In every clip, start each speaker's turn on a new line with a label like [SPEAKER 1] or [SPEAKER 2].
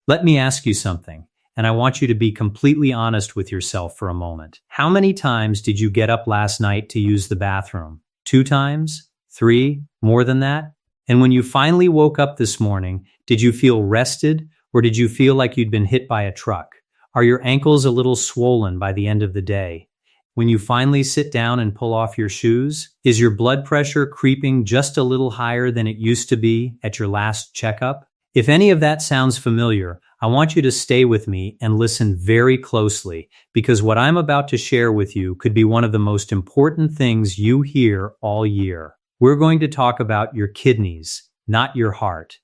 [SPEAKER 1] Let me ask you something, and I want you to be completely honest with yourself for a moment. How many times did you get up last night to use the bathroom? 2 times? 3? More than that? And when you finally woke up this morning, did you feel rested, or did you feel like you'd been hit by a truck? Are your ankles a little swollen by the end of the day? When you finally sit down and pull off your shoes, is your blood pressure creeping just a little higher than it used to be at your last checkup? If any of that sounds familiar, I want you to stay with me and listen very closely, because what I'm about to share with you could be one of the most important things you hear all year. We're going to talk about your kidneys, not your heart,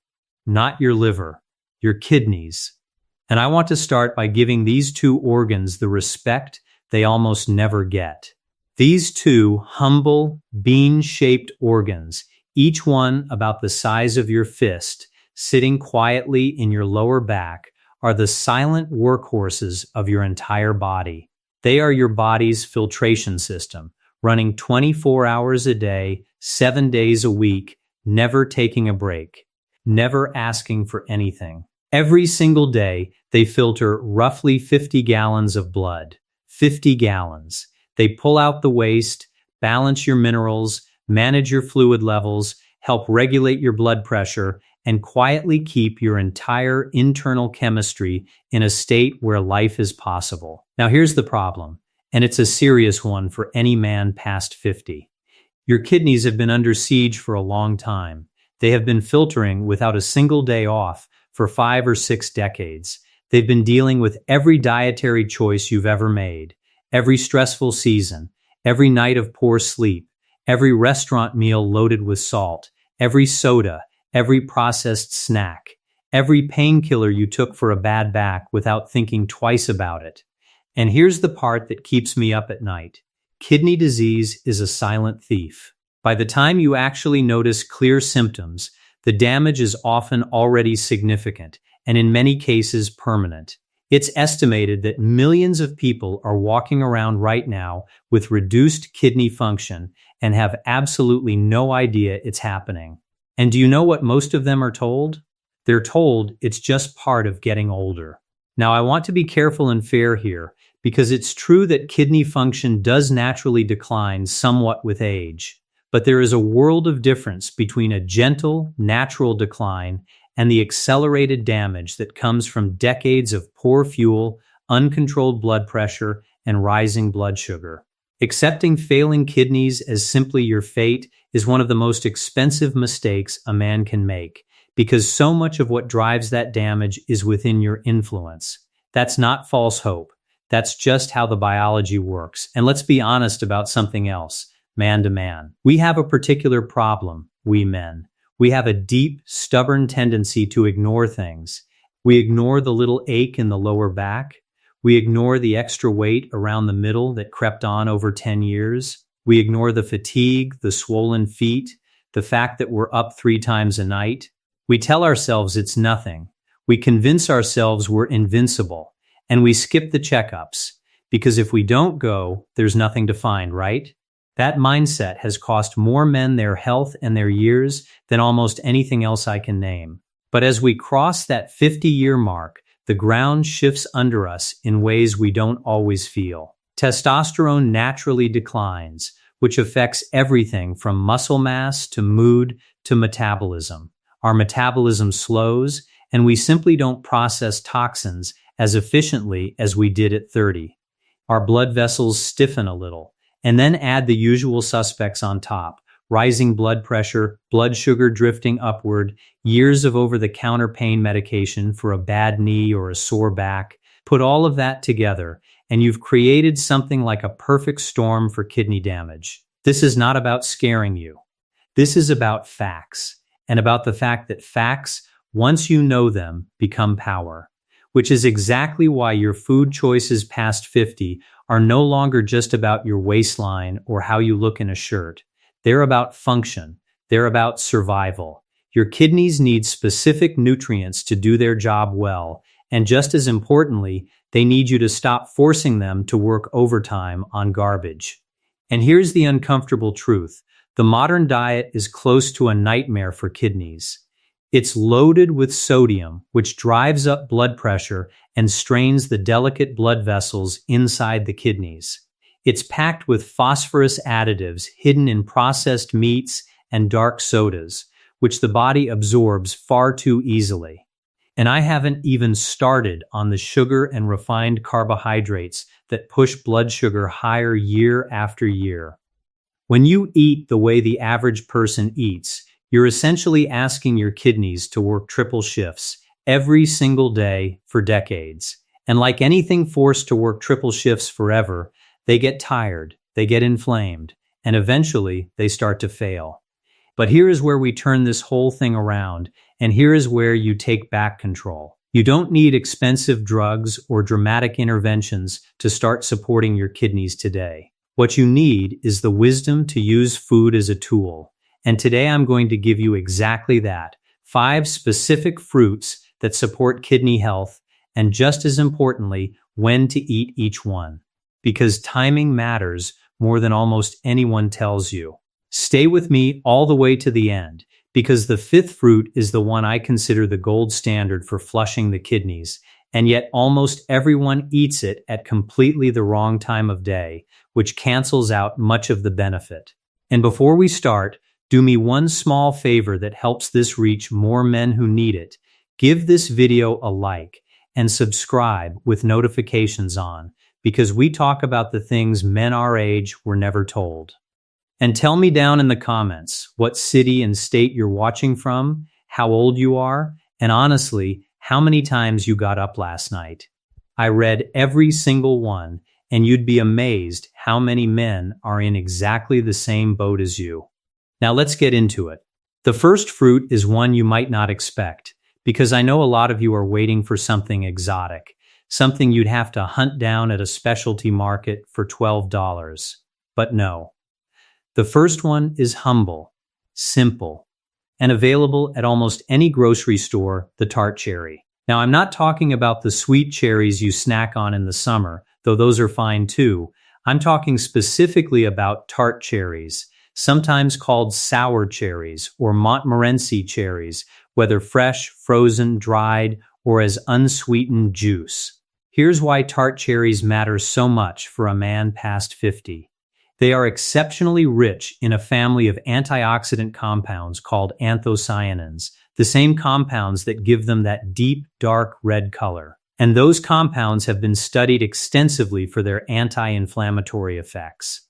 [SPEAKER 1] not your liver, your kidneys. And I want to start by giving these two organs the respect they almost never get. These two humble, bean-shaped organs, each one about the size of your fist, sitting quietly in your lower back, are the silent workhorses of your entire body. They are your body's filtration system, running 24 hours a day, 7 days a week, never taking a break, never asking for anything. Every single day, they filter roughly 50 gallons of blood. 50 gallons. They pull out the waste, balance your minerals, manage your fluid levels, help regulate your blood pressure, and quietly keep your entire internal chemistry in a state where life is possible. Now here's the problem, and it's a serious one for any man past 50. Your kidneys have been under siege for a long time. They have been filtering without a single day off for 5 or 6 decades. They've been dealing with every dietary choice you've ever made, every stressful season, every night of poor sleep, every restaurant meal loaded with salt, every soda, every processed snack, every painkiller you took for a bad back without thinking twice about it. And here's the part that keeps me up at night. Kidney disease is a silent thief. By the time you actually notice clear symptoms, the damage is often already significant, and in many cases permanent. It's estimated that millions of people are walking around right now with reduced kidney function and have absolutely no idea it's happening. And do you know what most of them are told? They're told it's just part of getting older. Now, I want to be careful and fair here, because it's true that kidney function does naturally decline somewhat with age. But there is a world of difference between a gentle, natural decline and the accelerated damage that comes from decades of poor fuel, uncontrolled blood pressure, and rising blood sugar. Accepting failing kidneys as simply your fate is one of the most expensive mistakes a man can make, because so much of what drives that damage is within your influence. That's not false hope. That's just how the biology works. And let's be honest about something else, man to man. We have a particular problem, we men. We have a deep, stubborn tendency to ignore things. We ignore the little ache in the lower back. We ignore the extra weight around the middle that crept on over 10 years. We ignore the fatigue, the swollen feet, the fact that we're up 3 times a night. We tell ourselves it's nothing. We convince ourselves we're invincible. And we skip the checkups, because if we don't go, there's nothing to find, right? That mindset has cost more men their health and their years than almost anything else I can name. But as we cross that 50-year mark, the ground shifts under us in ways we don't always feel. Testosterone naturally declines, which affects everything from muscle mass to mood to metabolism. Our metabolism slows, and we simply don't process toxins as efficiently as we did at 30. Our blood vessels stiffen a little, and then add the usual suspects on top: rising blood pressure, blood sugar drifting upward, years of over-the-counter pain medication for a bad knee or a sore back. Put all of that together, and you've created something like a perfect storm for kidney damage. This is not about scaring you. This is about facts, and about the fact that facts, once you know them, become power. Which is exactly why your food choices past 50 are no longer just about your waistline or how you look in a shirt. They're about function. They're about survival. Your kidneys need specific nutrients to do their job well, and just as importantly, they need you to stop forcing them to work overtime on garbage. And here's the uncomfortable truth. The modern diet is close to a nightmare for kidneys. It's loaded with sodium, which drives up blood pressure and strains the delicate blood vessels inside the kidneys. It's packed with phosphorus additives hidden in processed meats and dark sodas, which the body absorbs far too easily. And I haven't even started on the sugar and refined carbohydrates that push blood sugar higher year after year. When you eat the way the average person eats, you're essentially asking your kidneys to work triple shifts every single day for decades. And like anything forced to work triple shifts forever, they get tired, they get inflamed, and eventually they start to fail. But here is where we turn this whole thing around, and here is where you take back control. You don't need expensive drugs or dramatic interventions to start supporting your kidneys today. What you need is the wisdom to use food as a tool. And today I'm going to give you exactly that. 5 specific fruits that support kidney health, and just as importantly, when to eat each one. Because timing matters more than almost anyone tells you. Stay with me all the way to the end, because the 5th fruit is the one I consider the gold standard for flushing the kidneys, and yet almost everyone eats it at completely the wrong time of day, which cancels out much of the benefit. And before we start, do me one small favor that helps this reach more men who need it. Give this video a like and subscribe with notifications on, because we talk about the things men our age were never told. And tell me down in the comments what city and state you're watching from, how old you are, and honestly, how many times you got up last night. I read every single one, and you'd be amazed how many men are in exactly the same boat as you. Now let's get into it. The first fruit is one you might not expect, because I know a lot of you are waiting for something exotic, something you'd have to hunt down at a specialty market for $12. But no. The first one is humble, simple, and available at almost any grocery store, the tart cherry. Now, I'm not talking about the sweet cherries you snack on in the summer, though those are fine too. I'm talking specifically about tart cherries, sometimes called sour cherries or Montmorency cherries, whether fresh, frozen, dried, or as unsweetened juice. Here's why tart cherries matter so much for a man past 50. They are exceptionally rich in a family of antioxidant compounds called anthocyanins, the same compounds that give them that deep, dark red color. And those compounds have been studied extensively for their anti-inflammatory effects.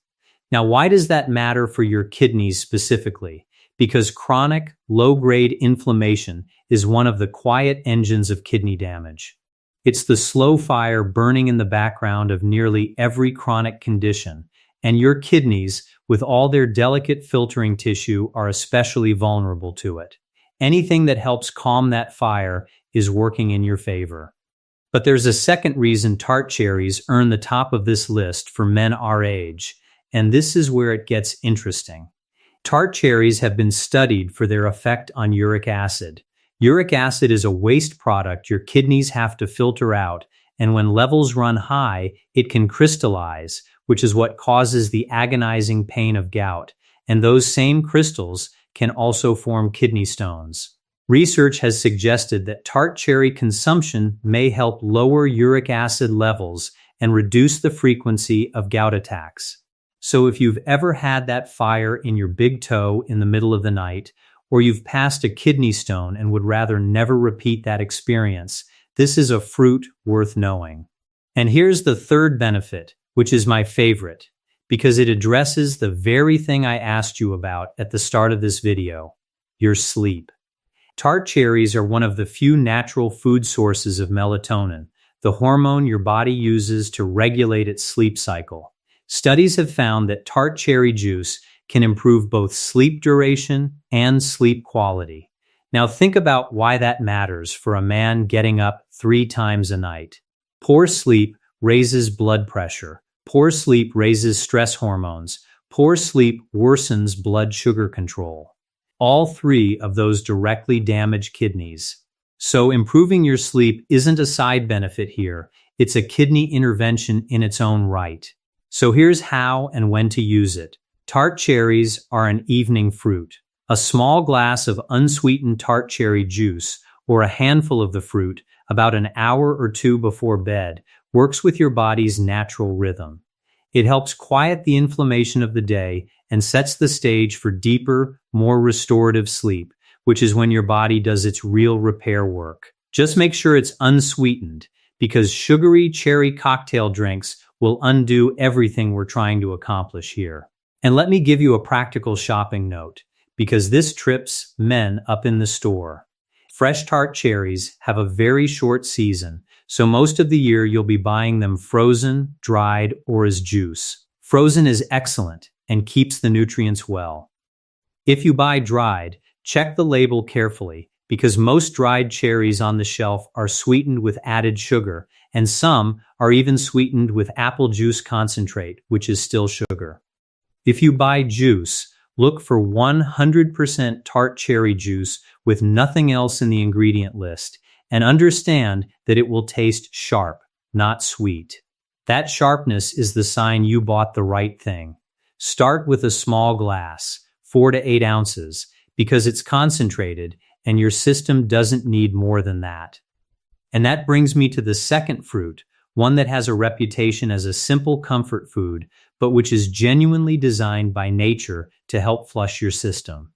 [SPEAKER 1] Now, why does that matter for your kidneys specifically? Because chronic, low-grade inflammation is one of the quiet engines of kidney damage. It's the slow fire burning in the background of nearly every chronic condition. And your kidneys, with all their delicate filtering tissue, are especially vulnerable to it. Anything that helps calm that fire is working in your favor. But there's a second reason tart cherries earn the top of this list for men our age, and this is where it gets interesting. Tart cherries have been studied for their effect on uric acid. Uric acid is a waste product your kidneys have to filter out, and when levels run high, it can crystallize, which is what causes the agonizing pain of gout, and those same crystals can also form kidney stones. Research has suggested that tart cherry consumption may help lower uric acid levels and reduce the frequency of gout attacks. So if you've ever had that fire in your big toe in the middle of the night, or you've passed a kidney stone and would rather never repeat that experience, this is a fruit worth knowing. And here's the third benefit, which is my favorite, because it addresses the very thing I asked you about at the start of this video, your sleep. Tart cherries are one of the few natural food sources of melatonin, the hormone your body uses to regulate its sleep cycle. Studies have found that tart cherry juice can improve both sleep duration and sleep quality. Now think about why that matters for a man getting up 3 times a night. Poor sleep raises blood pressure. Poor sleep raises stress hormones. Poor sleep worsens blood sugar control. All 3 of those directly damage kidneys. So improving your sleep isn't a side benefit here. It's a kidney intervention in its own right. So here's how and when to use it. Tart cherries are an evening fruit. A small glass of unsweetened tart cherry juice, or a handful of the fruit, about an hour or two before bed, works with your body's natural rhythm. It helps quiet the inflammation of the day and sets the stage for deeper, more restorative sleep, which is when your body does its real repair work. Just make sure it's unsweetened, because sugary cherry cocktail drinks will undo everything we're trying to accomplish here. And let me give you a practical shopping note, because this trips men up in the store. Fresh tart cherries have a very short season, so most of the year you'll be buying them frozen, dried, or as juice. Frozen is excellent and keeps the nutrients well. If you buy dried, check the label carefully, because most dried cherries on the shelf are sweetened with added sugar, and some are even sweetened with apple juice concentrate, which is still sugar. If you buy juice, look for 100% tart cherry juice with nothing else in the ingredient list, and understand that it will taste sharp, not sweet. That sharpness is the sign you bought the right thing. Start with a small glass, 4 to 8 ounces, because it's concentrated and your system doesn't need more than that. And that brings me to the second fruit, one that has a reputation as a simple comfort food, but which is genuinely designed by nature to help flush your system.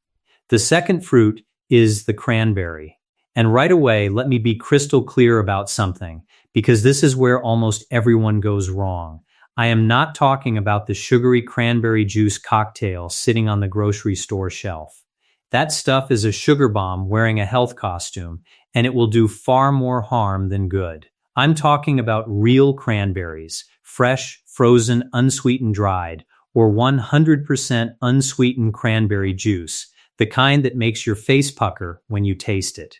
[SPEAKER 1] The second fruit is the cranberry. And right away, let me be crystal clear about something, because this is where almost everyone goes wrong. I am not talking about the sugary cranberry juice cocktail sitting on the grocery store shelf. That stuff is a sugar bomb wearing a health costume, and it will do far more harm than good. I'm talking about real cranberries, fresh, frozen, unsweetened, dried, or 100% unsweetened cranberry juice, the kind that makes your face pucker when you taste it.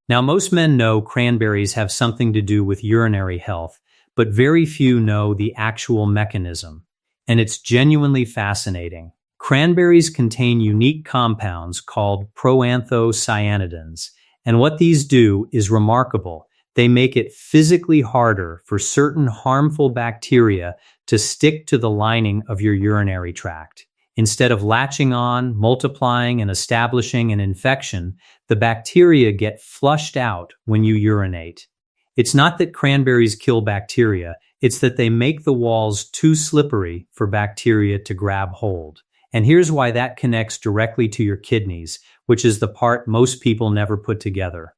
[SPEAKER 1] Now, most men know cranberries have something to do with urinary health, but very few know the actual mechanism, and it's genuinely fascinating. Cranberries contain unique compounds called proanthocyanidins, and what these do is remarkable. They make it physically harder for certain harmful bacteria to stick to the lining of your urinary tract. Instead of latching on, multiplying, and establishing an infection, the bacteria get flushed out when you urinate. It's not that cranberries kill bacteria, it's that they make the walls too slippery for bacteria to grab hold. And here's why that connects directly to your kidneys, which is the part most people never put together.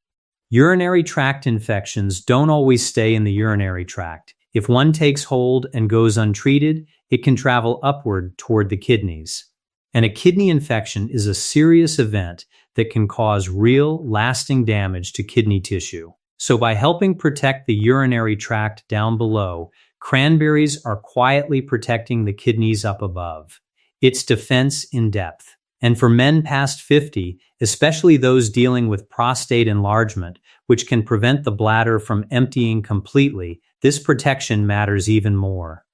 [SPEAKER 1] Urinary tract infections don't always stay in the urinary tract. If one takes hold and goes untreated, it can travel upward toward the kidneys. And a kidney infection is a serious event that can cause real, lasting damage to kidney tissue. So by helping protect the urinary tract down below, cranberries are quietly protecting the kidneys up above. It's defense in depth. And for men past 50, especially those dealing with prostate enlargement, which can prevent the bladder from emptying completely, this protection matters even more.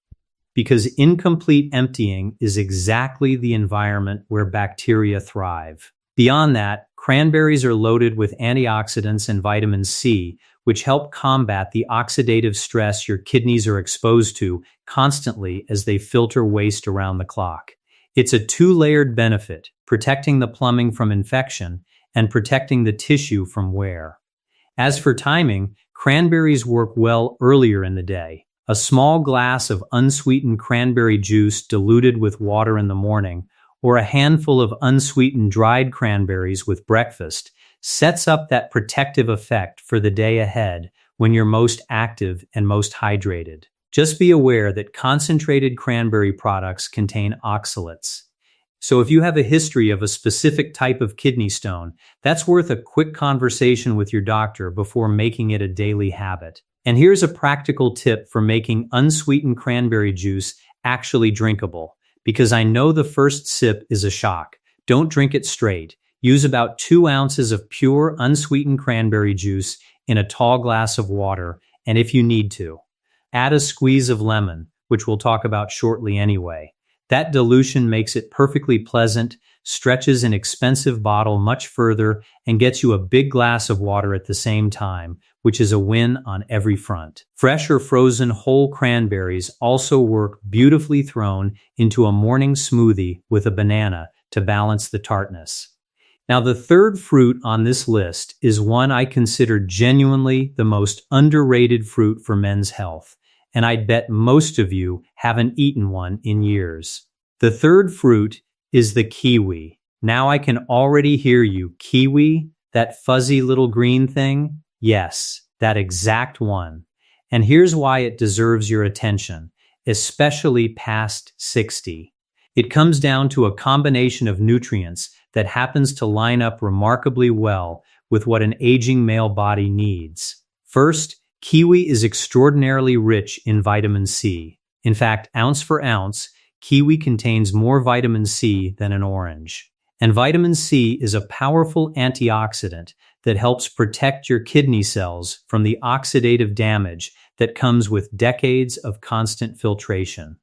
[SPEAKER 1] Because incomplete emptying is exactly the environment where bacteria thrive. Beyond that, cranberries are loaded with antioxidants and vitamin C, which help combat the oxidative stress your kidneys are exposed to constantly as they filter waste around the clock. It's a two-layered benefit, protecting the plumbing from infection and protecting the tissue from wear. As for timing, cranberries work well earlier in the day. A small glass of unsweetened cranberry juice diluted with water in the morning, or a handful of unsweetened dried cranberries with breakfast, sets up that protective effect for the day ahead when you're most active and most hydrated. Just be aware that concentrated cranberry products contain oxalates. So if you have a history of a specific type of kidney stone, that's worth a quick conversation with your doctor before making it a daily habit. And here's a practical tip for making unsweetened cranberry juice actually drinkable, because I know the first sip is a shock. Don't drink it straight. Use about 2 ounces of pure unsweetened cranberry juice in a tall glass of water, and if you need to, add a squeeze of lemon, which we'll talk about shortly anyway. That dilution makes it perfectly pleasant, stretches an expensive bottle much further, and gets you a big glass of water at the same time, which is a win on every front. Fresh or frozen whole cranberries also work beautifully thrown into a morning smoothie with a banana to balance the tartness. Now, the third fruit on this list is one I consider genuinely the most underrated fruit for men's health, and I'd bet most of you haven't eaten one in years. The third fruit is the kiwi. Now I can already hear you. Kiwi? That fuzzy little green thing? Yes, that exact one. And here's why it deserves your attention, especially past 60. It comes down to a combination of nutrients that happens to line up remarkably well with what an aging male body needs. First, kiwi is extraordinarily rich in vitamin C. In fact, ounce for ounce, kiwi contains more vitamin C than an orange. And vitamin C is a powerful antioxidant that helps protect your kidney cells from the oxidative damage that comes with decades of constant filtration.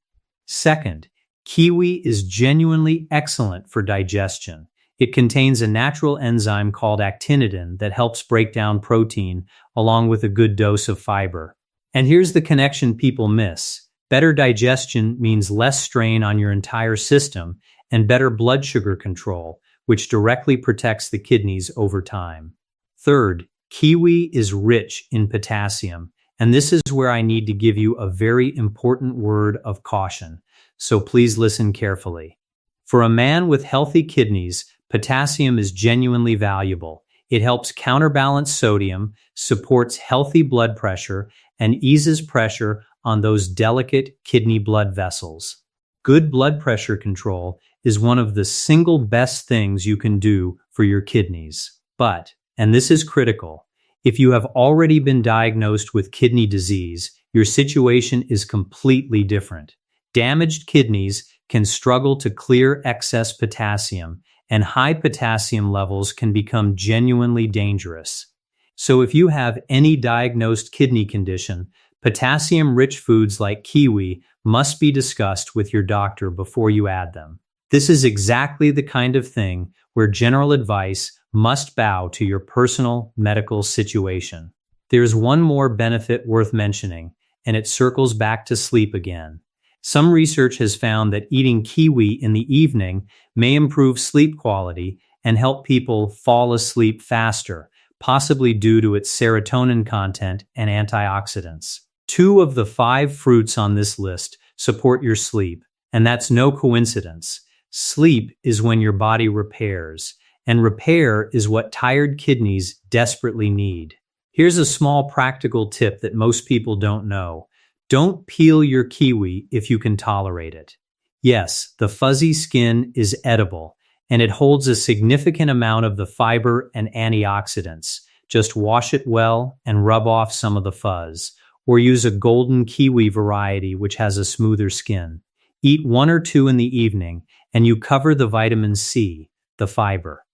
[SPEAKER 1] Second, kiwi is genuinely excellent for digestion. It contains a natural enzyme called actinidin that helps break down protein along with a good dose of fiber. And here's the connection people miss. Better digestion means less strain on your entire system and better blood sugar control, which directly protects the kidneys over time. Third, kiwi is rich in potassium, and this is where I need to give you a very important word of caution, so please listen carefully. For a man with healthy kidneys, potassium is genuinely valuable. It helps counterbalance sodium, supports healthy blood pressure, and eases pressure on those delicate kidney blood vessels. Good blood pressure control is one of the single best things you can do for your kidneys. But, and this is critical, if you have already been diagnosed with kidney disease, your situation is completely different. Damaged kidneys can struggle to clear excess potassium, and high potassium levels can become genuinely dangerous. So if you have any diagnosed kidney condition, potassium-rich foods like kiwi must be discussed with your doctor before you add them. This is exactly the kind of thing where general advice must bow to your personal medical situation. There's one more benefit worth mentioning, and it circles back to sleep again. Some research has found that eating kiwi in the evening may improve sleep quality and help people fall asleep faster, possibly due to its serotonin content and antioxidants. 2 of the 5 fruits on this list support your sleep, and that's no coincidence. Sleep is when your body repairs, and repair is what tired kidneys desperately need. Here's a small practical tip that most people don't know. Don't peel your kiwi if you can tolerate it. Yes, the fuzzy skin is edible, and it holds a significant amount of the fiber and antioxidants. Just wash it well and rub off some of the fuzz, or use a golden kiwi variety which has a smoother skin. Eat 1 or 2 in the evening, and you cover the vitamin C, the fiber,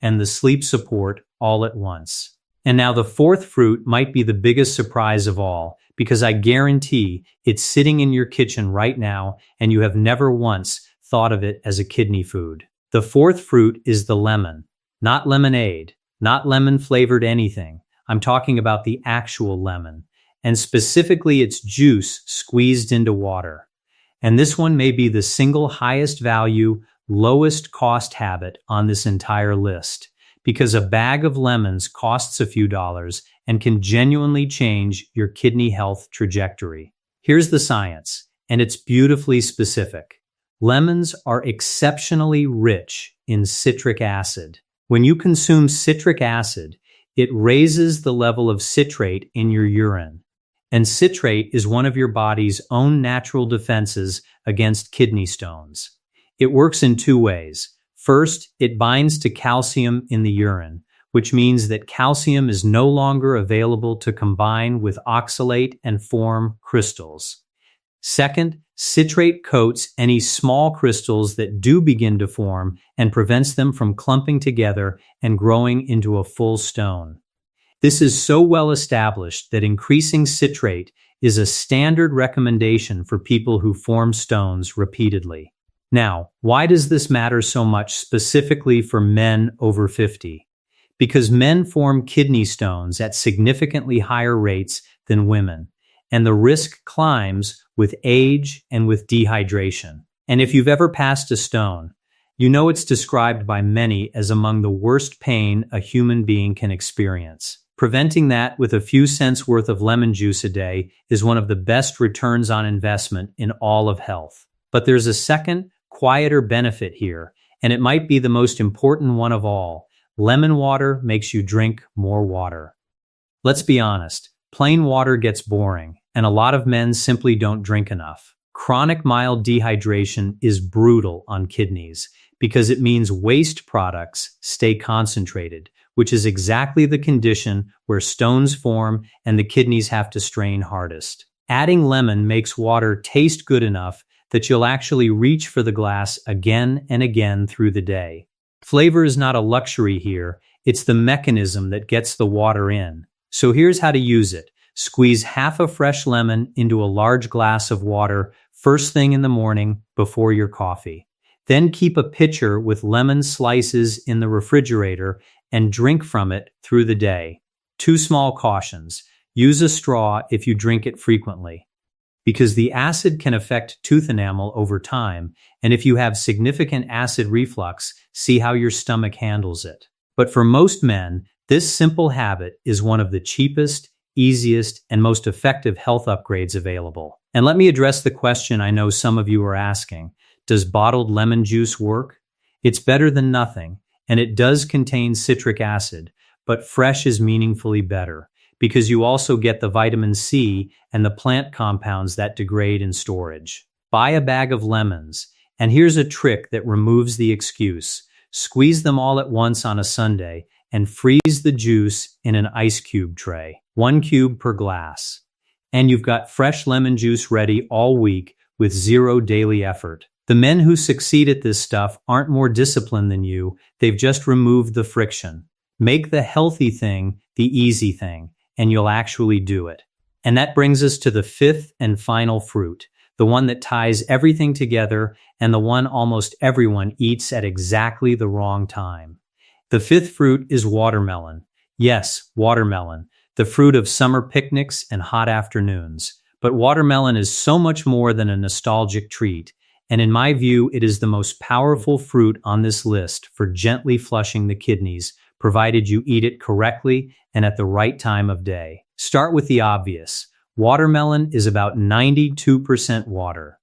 [SPEAKER 1] and the sleep support all at once. And now the 4th fruit might be the biggest surprise of all, because I guarantee it's sitting in your kitchen right now and you have never once thought of it as a kidney food. The 4th fruit is the lemon. Not lemonade, not lemon-flavored anything. I'm talking about the actual lemon, and specifically its juice squeezed into water. And this one may be the single highest value, lowest cost habit on this entire list, because a bag of lemons costs a few dollars and can genuinely change your kidney health trajectory. Here's the science, and it's beautifully specific. Lemons are exceptionally rich in citric acid. When you consume citric acid, it raises the level of citrate in your urine. And citrate is one of your body's own natural defenses against kidney stones. It works in 2 ways. First, it binds to calcium in the urine, which means that calcium is no longer available to combine with oxalate and form crystals. Second, citrate coats any small crystals that do begin to form and prevents them from clumping together and growing into a full stone. This is so well established that increasing citrate is a standard recommendation for people who form stones repeatedly. Now, why does this matter so much specifically for men over 50? Because men form kidney stones at significantly higher rates than women, and the risk climbs with age and with dehydration. And if you've ever passed a stone, You know it's described by many as among the worst pain a human being can experience. Preventing that with a few cents worth of lemon juice a day is one of the best returns on investment in all of health. But there's a second, quieter benefit here, and it might be the most important one of all. Lemon water makes you drink more water. Let's be honest, plain water gets boring, and a lot of men simply don't drink enough. Chronic mild dehydration is brutal on kidneys because it means waste products stay concentrated, which is exactly the condition where stones form and the kidneys have to strain hardest. Adding lemon makes water taste good enough that you'll actually reach for the glass again and again through the day. Flavor is not a luxury here, it's the mechanism that gets the water in. So here's how to use it. Squeeze half a fresh lemon into a large glass of water first thing in the morning before your coffee. Then keep a pitcher with lemon slices in the refrigerator and drink from it through the day. Two small cautions. Use a straw if you drink it frequently, because the acid can affect tooth enamel over time, and if you have significant acid reflux, see how your stomach handles it. But for most men, this simple habit is one of the cheapest, easiest, and most effective health upgrades available. And let me address the question I know some of you are asking. Does bottled lemon juice work? It's better than nothing, and it does contain citric acid, but fresh is meaningfully better, because you also get the vitamin C and the plant compounds that degrade in storage. Buy a bag of lemons, and here's a trick that removes the excuse. Squeeze them all at once on a Sunday and freeze the juice in an ice cube tray, 1 cube per glass. And you've got fresh lemon juice ready all week with zero daily effort. The men who succeed at this stuff aren't more disciplined than you, they've just removed the friction. Make the healthy thing the easy thing, and you'll actually do it. And that brings us to the fifth and final fruit, the one that ties everything together and the one almost everyone eats at exactly the wrong time. The fifth fruit is watermelon. Yes, watermelon, the fruit of summer picnics and hot afternoons. But watermelon is so much more than a nostalgic treat, and in my view, it is the most powerful fruit on this list for gently flushing the kidneys, provided you eat it correctly and at the right time of day. Start with the obvious. Watermelon is about 92% water.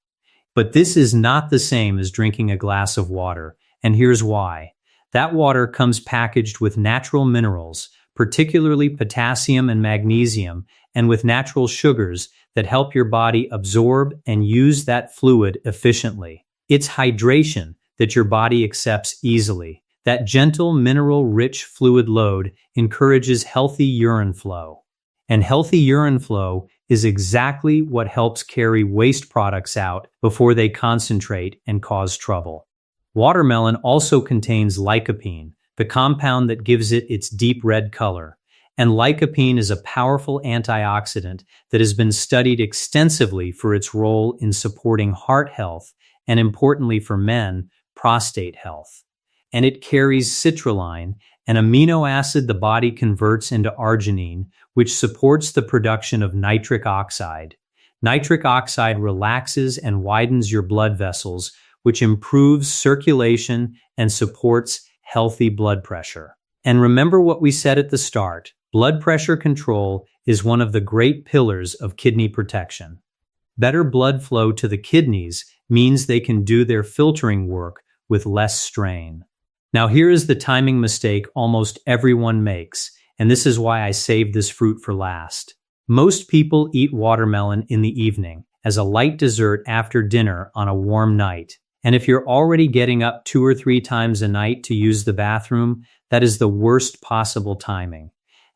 [SPEAKER 1] But this is not the same as drinking a glass of water, and here's why. That water comes packaged with natural minerals, particularly potassium and magnesium, and with natural sugars that help your body absorb and use that fluid efficiently. It's hydration that your body accepts easily. That gentle, mineral-rich fluid load encourages healthy urine flow. And healthy urine flow is exactly what helps carry waste products out before they concentrate and cause trouble. Watermelon also contains lycopene, the compound that gives it its deep red color. And lycopene is a powerful antioxidant that has been studied extensively for its role in supporting heart health and, importantly for men, prostate health. And it carries citrulline, an amino acid the body converts into arginine, which supports the production of nitric oxide. Nitric oxide relaxes and widens your blood vessels, which improves circulation and supports healthy blood pressure. And remember what we said at the start, blood pressure control is one of the great pillars of kidney protection. Better blood flow to the kidneys means they can do their filtering work with less strain. Now here is the timing mistake almost everyone makes, and this is why I saved this fruit for last. Most people eat watermelon in the evening as a light dessert after dinner on a warm night. And if you're already getting up 2 or 3 times a night to use the bathroom, that is the worst possible timing,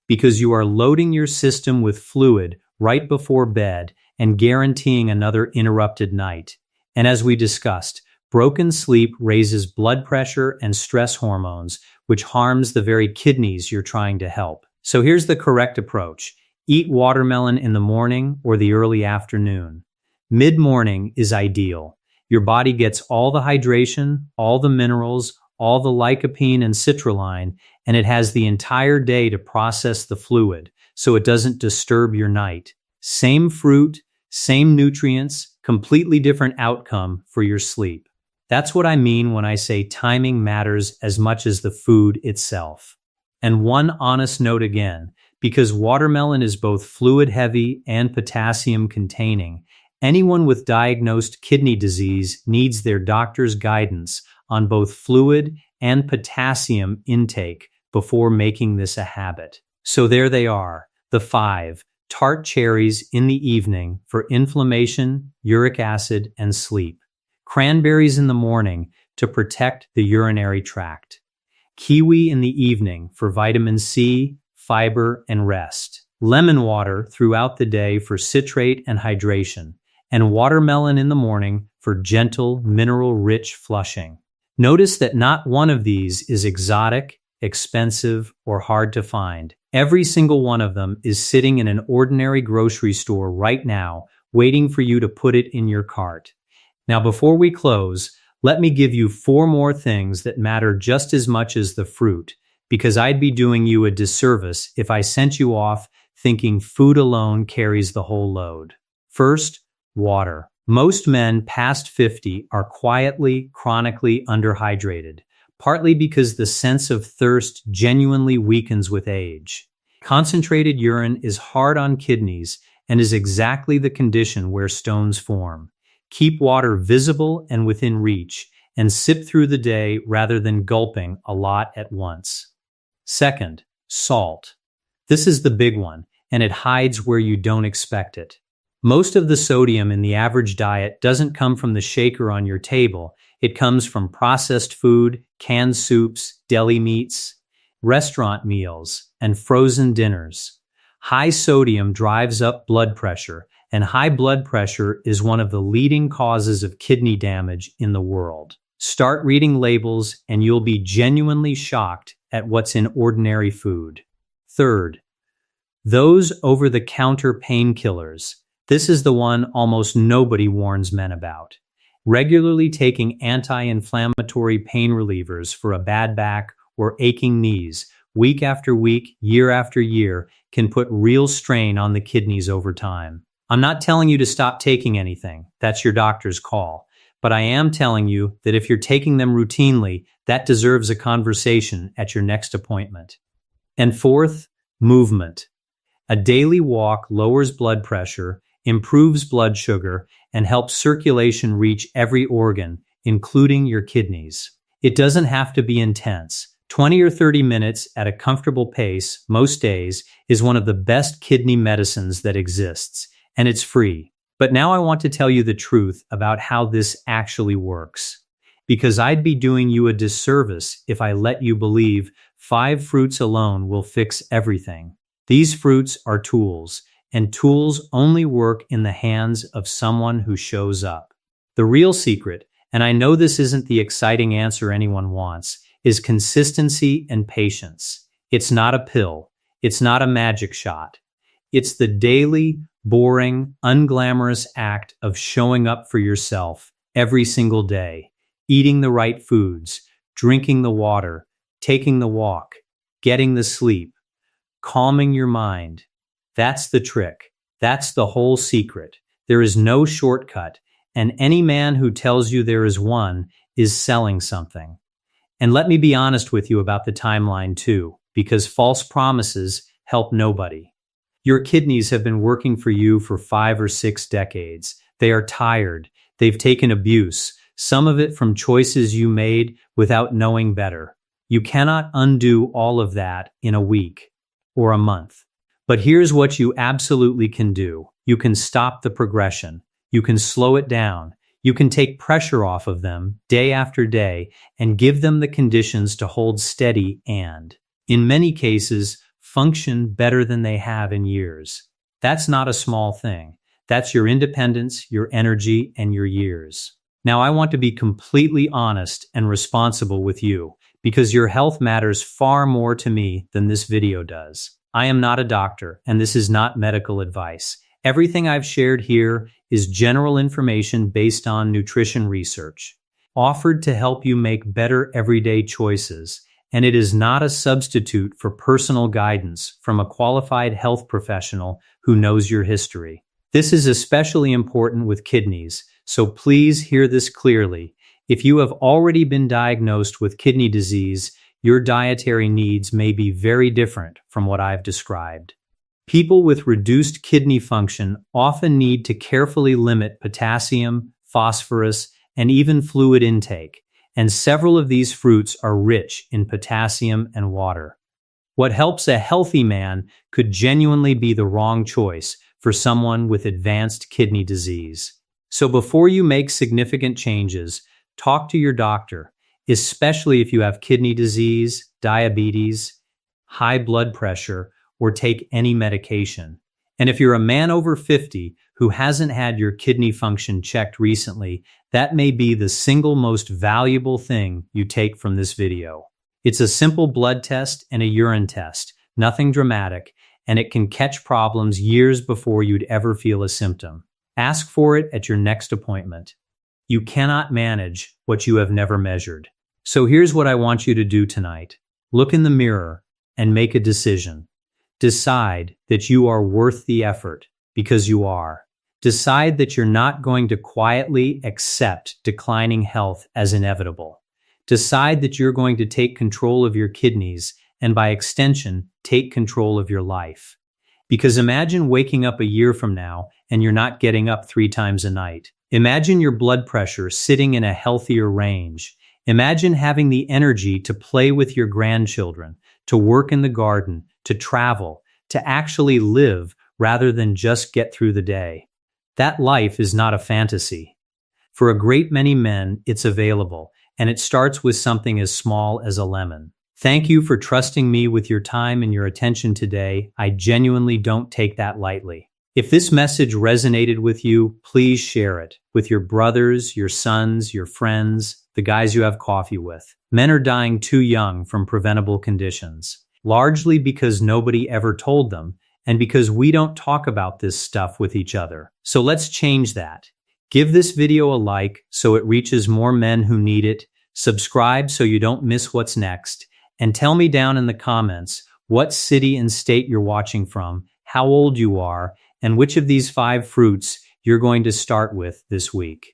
[SPEAKER 1] because you are loading your system with fluid right before bed and guaranteeing another interrupted night. And as we discussed, broken sleep raises blood pressure and stress hormones, which harms the very kidneys you're trying to help. So here's the correct approach. Eat watermelon in the morning or the early afternoon. Mid-morning is ideal. Your body gets all the hydration, all the minerals, all the lycopene and citrulline, and it has the entire day to process the fluid, so it doesn't disturb your night. Same fruit, same nutrients, completely different outcome for your sleep. That's what I mean when I say timing matters as much as the food itself. And one honest note again, because watermelon is both fluid heavy and potassium containing, anyone with diagnosed kidney disease needs their doctor's guidance on both fluid and potassium intake before making this a habit. So there they are, the 5 tart cherries in the evening for inflammation, uric acid, and sleep. Cranberries in the morning to protect the urinary tract. Kiwi in the evening for vitamin C, fiber, and rest. Lemon water throughout the day for citrate and hydration. And watermelon in the morning for gentle, mineral-rich flushing. Notice that not one of these is exotic, expensive, or hard to find. Every single one of them is sitting in an ordinary grocery store right now, waiting for you to put it in your cart. Now, before we close, let me give you 4 more things that matter just as much as the fruit, because I'd be doing you a disservice if I sent you off thinking food alone carries the whole load. First, water. Most men past 50 are quietly, chronically underhydrated, partly because the sense of thirst genuinely weakens with age. Concentrated urine is hard on kidneys and is exactly the condition where stones form. Keep water visible and within reach, and sip through the day rather than gulping a lot at once. Second, salt. This is the big one, and it hides where you don't expect it. Most of the sodium in the average diet doesn't come from the shaker on your table. It comes from processed food, canned soups, deli meats, restaurant meals, and frozen dinners. High sodium drives up blood pressure, and high blood pressure is one of the leading causes of kidney damage in the world. Start reading labels and you'll be genuinely shocked at what's in ordinary food. Third, those over-the-counter painkillers. This is the one almost nobody warns men about. Regularly taking anti-inflammatory pain relievers for a bad back or aching knees, week after week, year after year, can put real strain on the kidneys over time. I'm not telling you to stop taking anything. That's your doctor's call. But I am telling you that if you're taking them routinely, that deserves a conversation at your next appointment. And fourth, movement. A daily walk lowers blood pressure, improves blood sugar, and helps circulation reach every organ, including your kidneys. It doesn't have to be intense. 20 or 30 minutes at a comfortable pace, most days, is one of the best kidney medicines that exists. And it's free. But now I want to tell you the truth about how this actually works. Because I'd be doing you a disservice if I let you believe 5 fruits alone will fix everything. These fruits are tools, and tools only work in the hands of someone who shows up. The real secret, and I know this isn't the exciting answer anyone wants, is consistency and patience. It's not a pill. It's not a magic shot. It's the daily, boring, unglamorous act of showing up for yourself every single day, eating the right foods, drinking the water, taking the walk, getting the sleep, calming your mind. That's the trick. That's the whole secret. There is no shortcut, and any man who tells you there is one is selling something. And let me be honest with you about the timeline too, because false promises help nobody. Your kidneys have been working for you for 5 or 6 decades. They are tired. They've taken abuse, some of it from choices you made without knowing better. You cannot undo all of that in a week or a month. But here's what you absolutely can do. You can stop the progression. You can slow it down. You can take pressure off of them day after day and give them the conditions to hold steady and, in many cases, function better than they have in years. That's not a small thing. That's your independence, your energy, and your years. Now, I want to be completely honest and responsible with you because your health matters far more to me than this video does. I am not a doctor, and this is not medical advice. Everything I've shared here is general information based on nutrition research, offered to help you make better everyday choices, and it is not a substitute for personal guidance from a qualified health professional who knows your history. This is especially important with kidneys, so please hear this clearly. If you have already been diagnosed with kidney disease, your dietary needs may be very different from what I've described. People with reduced kidney function often need to carefully limit potassium, phosphorus, and even fluid intake, and several of these fruits are rich in potassium and water. What helps a healthy man could genuinely be the wrong choice for someone with advanced kidney disease. So before you make significant changes, talk to your doctor, especially if you have kidney disease, diabetes, high blood pressure, or take any medication. And if you're a man over 50 who hasn't had your kidney function checked recently, that may be the single most valuable thing you take from this video. It's a simple blood test and a urine test, nothing dramatic, and it can catch problems years before you'd ever feel a symptom. Ask for it at your next appointment. You cannot manage what you have never measured. So here's what I want you to do tonight. Look in the mirror and make a decision. Decide that you are worth the effort, because you are. Decide that you're not going to quietly accept declining health as inevitable. Decide that you're going to take control of your kidneys and, by extension, take control of your life. Because imagine waking up a year from now and you're not getting up 3 times a night. Imagine your blood pressure sitting in a healthier range. Imagine having the energy to play with your grandchildren, to work in the garden, to travel, to actually live rather than just get through the day. That life is not a fantasy. For a great many men, it's available, and it starts with something as small as a lemon. Thank you for trusting me with your time and your attention today. I genuinely don't take that lightly. If this message resonated with you, please share it with your brothers, your sons, your friends, the guys you have coffee with. Men are dying too young from preventable conditions, largely because nobody ever told them, and because we don't talk about this stuff with each other. So let's change that. Give this video a like so it reaches more men who need it. Subscribe so you don't miss what's next. And tell me down in the comments what city and state you're watching from, how old you are, and which of these 5 fruits you're going to start with this week.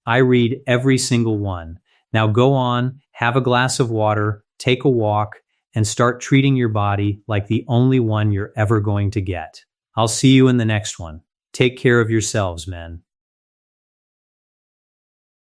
[SPEAKER 1] I read every single one. Now go on, have a glass of water, take a walk, and start treating your body like the only one you're ever going to get. I'll see you in the next one. Take care of yourselves, men.